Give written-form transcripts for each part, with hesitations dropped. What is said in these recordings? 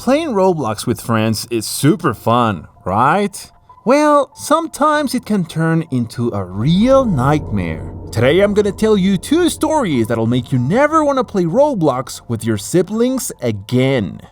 Playing Roblox with friends is super fun, right? Well, sometimes it can turn into a real nightmare. Today I'm gonna tell you 2 stories that'll make you never wanna play Roblox with your siblings again.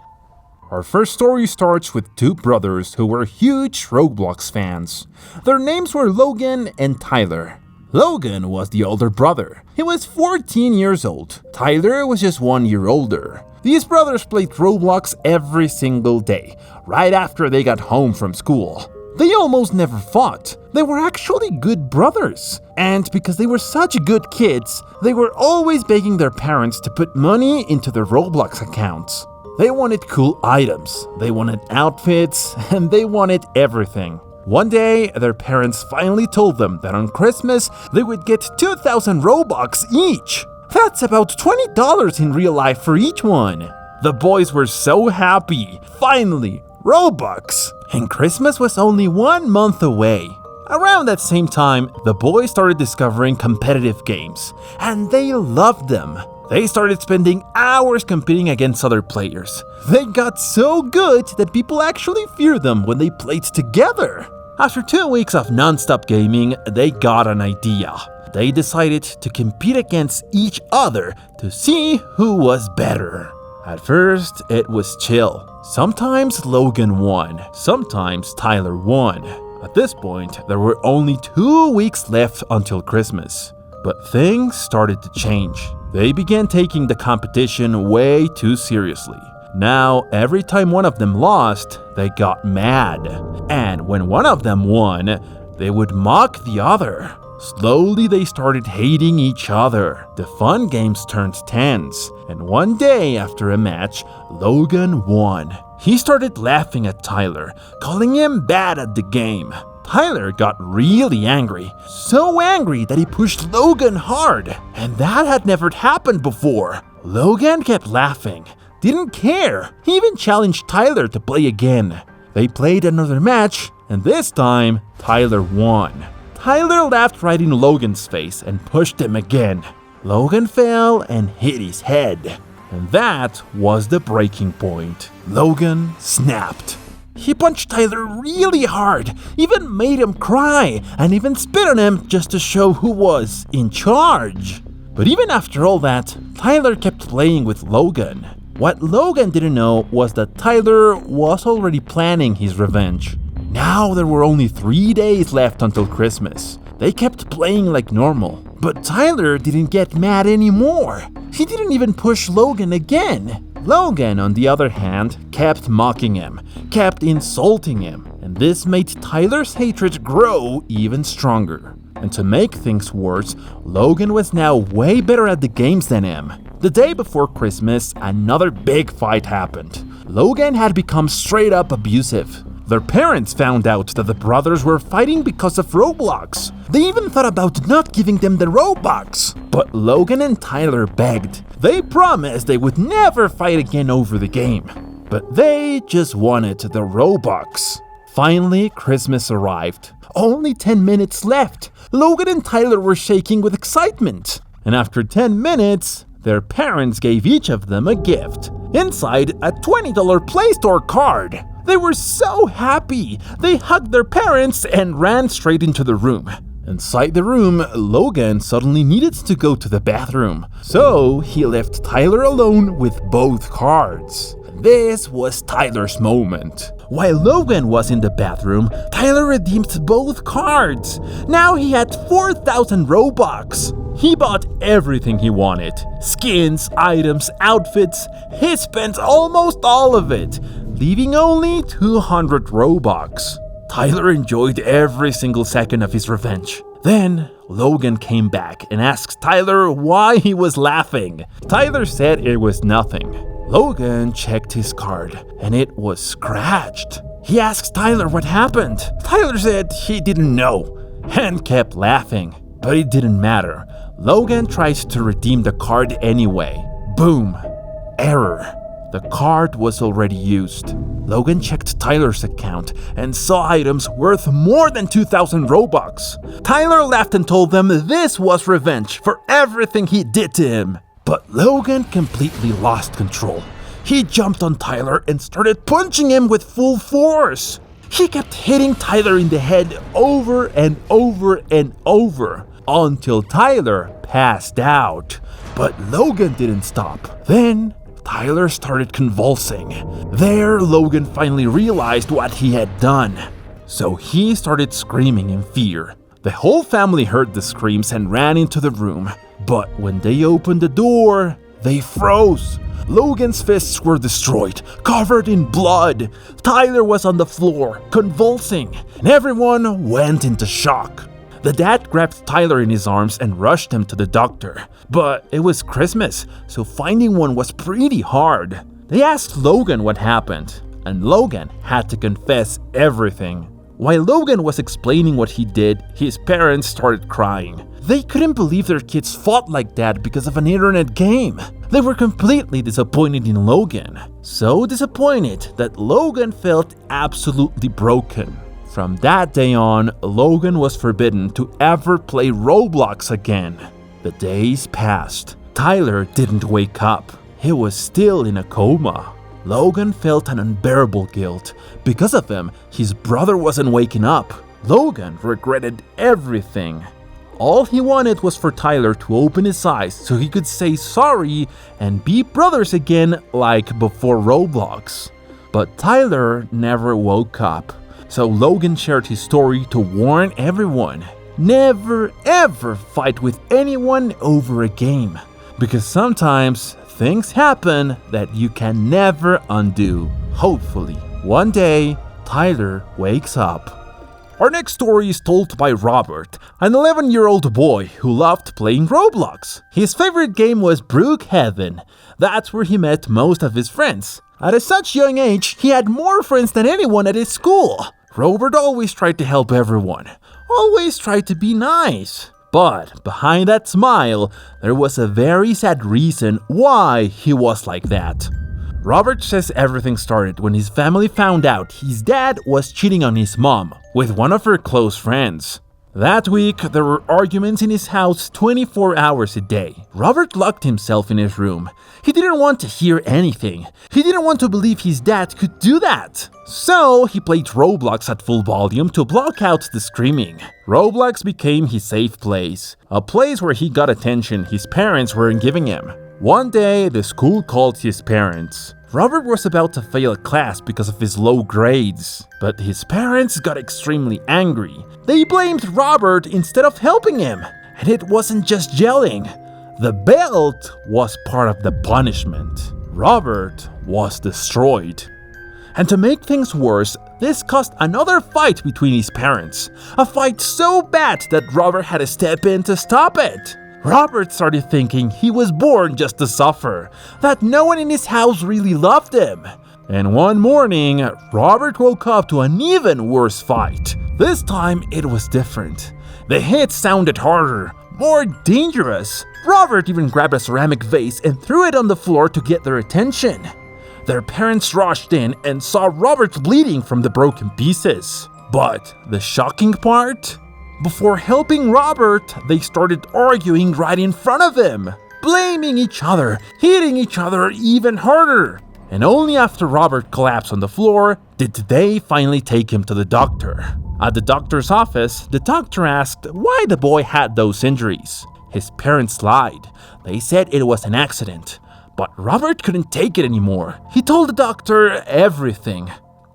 Our first story starts with 2 brothers who were huge Roblox fans. Their names were Logan and Tyler. Logan was the older brother. He was 14 years old. Tyler was just 1 year older. These brothers played Roblox every single day, right after they got home from school. They almost never fought. They were actually good brothers. And because they were such good kids, they were always begging their parents to put money into their Roblox accounts. They wanted cool items, they wanted outfits, and they wanted everything. One day, their parents finally told them that on Christmas, they would get 2,000 Robux each. That's about $20 in real life for each one. The boys were so happy. Finally, Robux! And Christmas was only 1 month away. Around that same time, the boys started discovering competitive games, and they loved them. They started spending hours competing against other players. They got so good that people actually feared them when they played together. After 2 weeks of non-stop gaming, they got an idea. They decided to compete against each other to see who was better. At first, it was chill. Sometimes Logan won, sometimes Tyler won. At this point, there were only 2 weeks left until Christmas. But things started to change. They began taking the competition way too seriously. Now, every time one of them lost, they got mad. And when one of them won, they would mock the other. Slowly, they started hating each other. The fun games turned tense. And one day after a match, Logan won. He started laughing at Tyler, calling him bad at the game. Tyler got really angry, so angry that he pushed Logan hard, and that had never happened before. Logan kept laughing, didn't care. He even challenged Tyler to play again. They played another match, and this time, Tyler won. Tyler laughed right in Logan's face and pushed him again. Logan fell and hit his head, and that was the breaking point. Logan snapped. He punched Tyler really hard, even made him cry, and even spit on him just to show who was in charge. But even after all that, Tyler kept playing with Logan. What Logan didn't know was that Tyler was already planning his revenge. Now there were only 3 days left until Christmas. They kept playing like normal, but Tyler didn't get mad anymore. He didn't even push Logan again. Logan, on the other hand, kept mocking him, kept insulting him, and this made Tyler's hatred grow even stronger. And to make things worse, Logan was now way better at the games than him. The day before Christmas, another big fight happened. Logan had become straight up abusive. Their parents found out that the brothers were fighting because of Roblox. They even thought about not giving them the Robux. But Logan and Tyler begged. They promised they would never fight again over the game. But they just wanted the Robux. Finally, Christmas arrived. Only 10 minutes left. Logan and Tyler were shaking with excitement. And after 10 minutes, their parents gave each of them a gift. Inside, a $20 Play Store card. They were so happy. They hugged their parents and ran straight into the room. Inside the room, Logan suddenly needed to go to the bathroom. So he left Tyler alone with both cards. This was Tyler's moment. While Logan was in the bathroom, Tyler redeemed both cards. Now he had 4,000 Robux. He bought everything he wanted. Skins, items, outfits. He spent almost all of it, leaving only 200 Robux. Tyler enjoyed every single second of his revenge. Then, Logan came back and asked Tyler why he was laughing. Tyler said it was nothing. Logan checked his card, and it was scratched. He asked Tyler what happened. Tyler said he didn't know, and kept laughing. But it didn't matter. Logan tried to redeem the card anyway. Boom! Error. The card was already used. Logan checked Tyler's account and saw items worth more than 2,000 Robux. Tyler laughed and told them this was revenge for everything he did to him. But Logan completely lost control. He jumped on Tyler and started punching him with full force. He kept hitting Tyler in the head over and over and over until Tyler passed out. But Logan didn't stop. Then Tyler started convulsing. There, Logan finally realized what he had done. So he started screaming in fear. The whole family heard the screams and ran into the room. But when they opened the door, they froze. Logan's fists were destroyed, covered in blood. Tyler was on the floor, convulsing, and everyone went into shock. The dad grabbed Tyler in his arms and rushed him to the doctor. But it was Christmas, so finding one was pretty hard. They asked Logan what happened, and Logan had to confess everything. While Logan was explaining what he did, his parents started crying. They couldn't believe their kids fought like that because of an internet game. They were completely disappointed in Logan. So disappointed that Logan felt absolutely broken. From that day on, Logan was forbidden to ever play Roblox again. The days passed. Tyler didn't wake up. He was still in a coma. Logan felt an unbearable guilt. Because of him, his brother wasn't waking up. Logan regretted everything. All he wanted was for Tyler to open his eyes so he could say sorry and be brothers again like before Roblox. But Tyler never woke up. So Logan shared his story to warn everyone. Never ever fight with anyone over a game. Because sometimes things happen that you can never undo. Hopefully, one day, Tyler wakes up. Our next story is told by Robert, an 11-year-old boy who loved playing Roblox. His favorite game was Brookhaven. That's where he met most of his friends. At such a young age, he had more friends than anyone at his school. Robert always tried to help everyone, always tried to be nice. But behind that smile, there was a very sad reason why he was like that. Robert says everything started when his family found out his dad was cheating on his mom with one of her close friends. That week, there were arguments in his house 24 hours a day. Robert locked himself in his room. He didn't want to hear anything. He didn't want to believe his dad could do that. So he played Roblox at full volume to block out the screaming. Roblox became his safe place, a place where he got attention his parents weren't giving him. One day, the school called his parents. Robert was about to fail a class because of his low grades, but his parents got extremely angry. They blamed Robert instead of helping him. And it wasn't just yelling. The belt was part of the punishment. Robert was destroyed. And to make things worse, this caused another fight between his parents. A fight so bad that Robert had to step in to stop it. Robert started thinking he was born just to suffer, that no one in his house really loved him. And one morning, Robert woke up to an even worse fight. This time, it was different. The hits sounded harder, more dangerous. Robert even grabbed a ceramic vase and threw it on the floor to get their attention. Their parents rushed in and saw Robert bleeding from the broken pieces. But the shocking part? Before helping Robert, they started arguing right in front of him, blaming each other, hitting each other even harder. And only after Robert collapsed on the floor did they finally take him to the doctor. At the doctor's office, the doctor asked why the boy had those injuries. His parents lied. They said it was an accident. But Robert couldn't take it anymore. He told the doctor everything.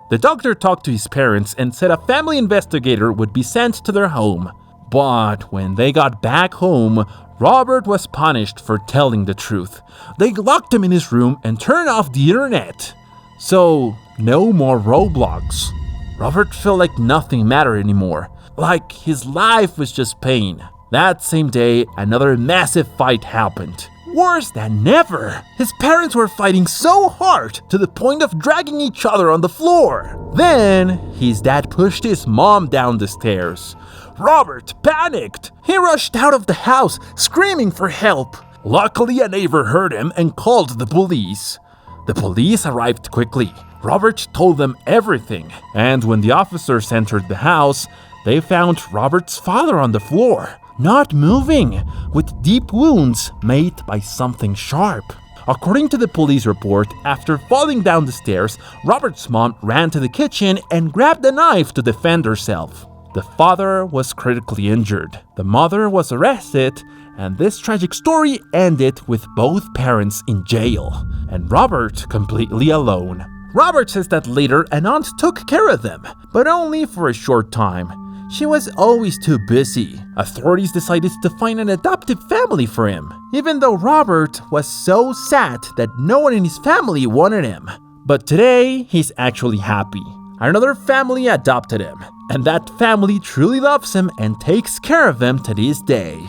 The doctor talked to his parents and said a family investigator would be sent to their home. But when they got back home, Robert was punished for telling the truth. They locked him in his room and turned off the internet. So, no more Roblox. Robert felt like nothing mattered anymore, like his life was just pain. That same day, another massive fight happened. Worse than ever. His parents were fighting so hard to the point of dragging each other on the floor. Then, his dad pushed his mom down the stairs. Robert panicked. He rushed out of the house, screaming for help. Luckily, a neighbor heard him and called the police. The police arrived quickly. Robert told them everything. And when the officers entered the house, they found Robert's father on the floor, not moving, with deep wounds made by something sharp. According to the police report, after falling down the stairs, Robert's mom ran to the kitchen and grabbed a knife to defend herself. The father was critically injured. The mother was arrested, and this tragic story ended with both parents in jail, and Robert completely alone. Robert says that later an aunt took care of them, but only for a short time. She was always too busy. Authorities decided to find an adoptive family for him, even though Robert was so sad that no one in his family wanted him. But today, he's actually happy. Another family adopted him, and that family truly loves him and takes care of him to this day.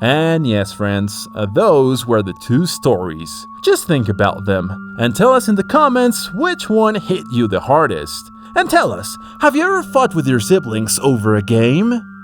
And yes, friends, those were the two stories. Just think about them, and tell us in the comments which one hit you the hardest. And tell us, have you ever fought with your siblings over a game?